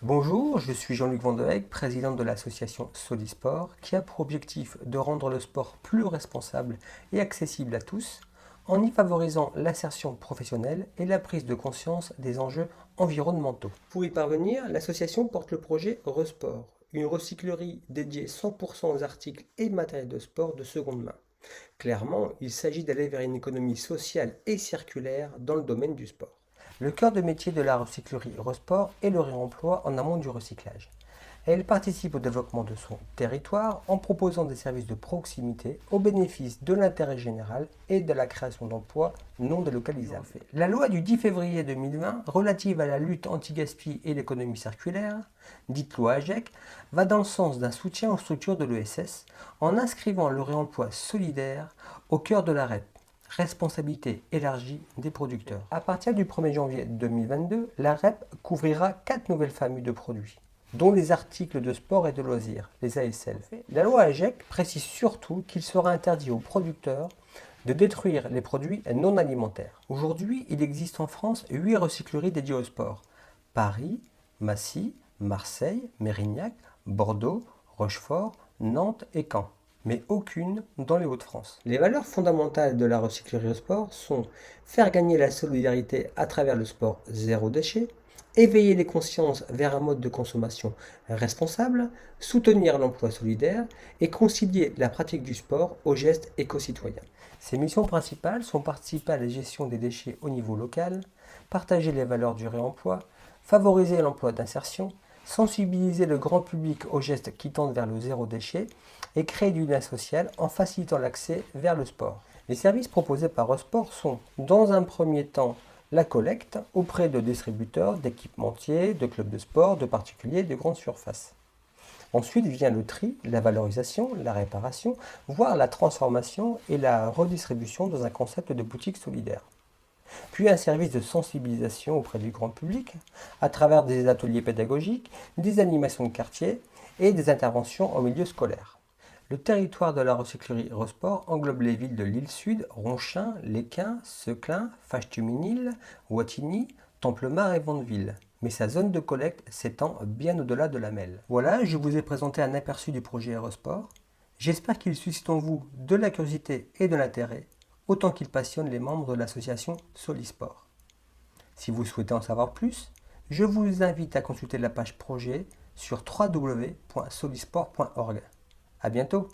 Bonjour, je suis Jean-Luc Vandeheghe, président de l'association Solisport, qui a pour objectif de rendre le sport plus responsable et accessible à tous, en y favorisant l'insertion professionnelle et la prise de conscience des enjeux environnementaux. Pour y parvenir, l'association porte le projet Resport, une recyclerie dédiée 100% aux articles et matériels de sport de seconde main. Clairement, il s'agit d'aller vers une économie sociale et circulaire dans le domaine du sport. Le cœur de métier de la recyclerie Resport est le réemploi en amont du recyclage. Elle participe au développement de son territoire en proposant des services de proximité au bénéfice de l'intérêt général et de la création d'emplois non délocalisables. La loi du 10 février 2020 relative à la lutte anti-gaspi et l'économie circulaire, dite loi AGEC, va dans le sens d'un soutien aux structures de l'ESS en inscrivant le réemploi solidaire au cœur de la REP. Responsabilité élargie des producteurs. À partir du 1er janvier 2022, la REP couvrira 4 nouvelles familles de produits, dont les articles de sport et de loisirs, les ASL. La loi AGEC précise surtout qu'il sera interdit aux producteurs de détruire les produits non alimentaires. Aujourd'hui, il existe en France 8 recycleries dédiées au sport. Paris, Massy, Marseille, Mérignac, Bordeaux, Rochefort, Nantes et Caen, mais aucune dans les Hauts-de-France. Les valeurs fondamentales de la recyclerie au sport sont faire gagner la solidarité à travers le sport zéro déchet, éveiller les consciences vers un mode de consommation responsable, soutenir l'emploi solidaire et concilier la pratique du sport aux gestes éco-citoyens. Ses missions principales sont participer à la gestion des déchets au niveau local, partager les valeurs du réemploi, favoriser l'emploi d'insertion, sensibiliser le grand public aux gestes qui tendent vers le zéro déchet et créer du lien social en facilitant l'accès vers le sport. Les services proposés par Resport sont, dans un premier temps, la collecte auprès de distributeurs, d'équipementiers, de clubs de sport, de particuliers, de grandes surfaces. Ensuite vient le tri, la valorisation, la réparation, voire la transformation et la redistribution dans un concept de boutique solidaire. Puis un service de sensibilisation auprès du grand public, à travers des ateliers pédagogiques, des animations de quartier et des interventions en milieu scolaire. Le territoire de la recyclerie Resport englobe les villes de Lille-Sud, Ronchin, Lesquin, Seclin, Fâche-Tuminil, Wattignies, Templemars et Vandeville. Mais sa zone de collecte s'étend bien au-delà de la Melle. Voilà, je vous ai présenté un aperçu du projet Resport. J'espère qu'il suscite en vous de la curiosité et de l'intérêt, autant qu'il passionne les membres de l'association Solisport. Si vous souhaitez en savoir plus, je vous invite à consulter la page projet sur www.solisport.org. À bientôt!